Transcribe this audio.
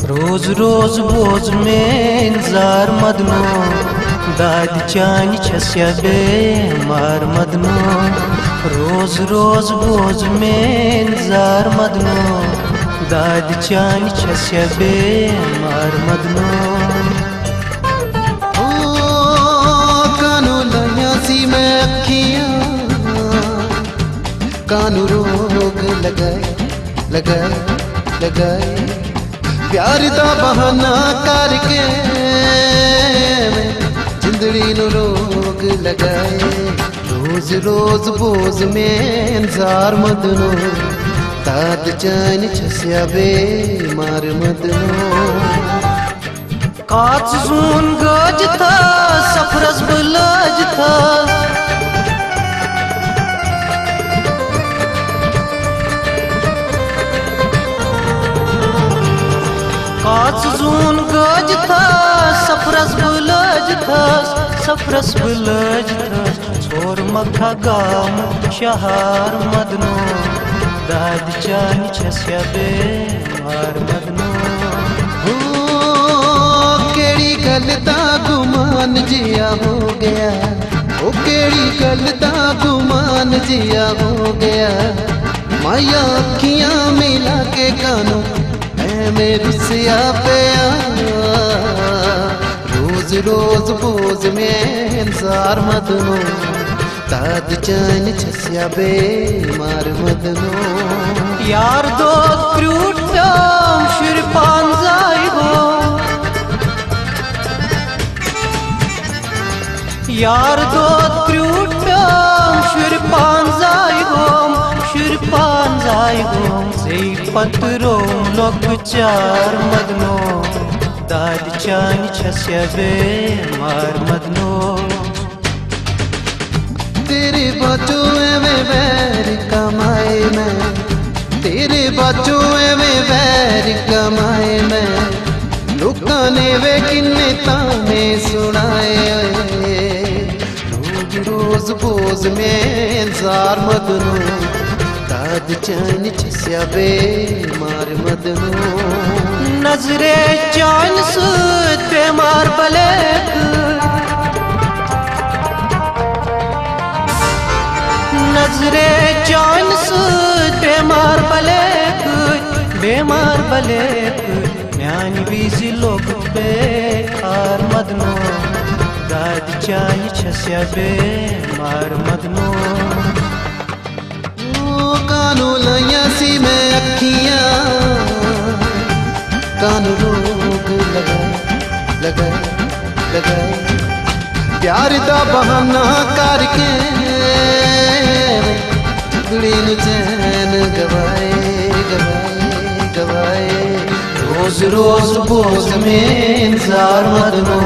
रोज रोज बोज में इंतजार मदनो दाद चान छस्या बेमार मदनो रोज रोज बोज में इंतजार मदनो दाद चान छस्या बेमार मदनो कानू लयासी में अखियां कानू रोग लगाए प्यार दा बहाना करके जिंदड़ी नु रोग लगाए रोज रोज बोझ में इंतजार मदनो दाद चान छस्या बेमार मदनो काच जून गज था सफरस बलज था काच जून गज था सफरस बलज था छोर मखा गाम शहर मदनो दाद चान छस्या बेमार मदनो केड़ी गल दा गुमान जिया हो गया ओ केड़ी गल दा गुमान जिया हो गया माया अखियां मिला के कानू मैं रुसिया पिया रोज रोज बोझ में इंतजार मदनो दाद चान छस्या बेमार मदनो यार दो क्रूटम शुर पांजाई हो यार दो क्रूटम शुर पांजाई हो से पत्रो लोक चार मदनो दाद चान छस्या बेमार मदनो तेरे बच्चों में बैर कमाए मैं तेरे बच्चों में बैर कमाए मैं लोकां ने वे किन्ने ताने सुनाए रोज रोज बोझ में इंतजार मदनो दाद चान छस्या बेमार मदनो नजरे चान सूद बेमार बलेक नजरे चान सूद बेमार बलेक म्यान बीजी लोग बेकार मदनो दाद चान छस्या बेमार मदनो कानू लयासी में अखियां कानू रोग लगाए प्यार दा बहाना करके जिंदड़ी नु चैन गवाए रोज रोज बोझ में इंतजार मदनो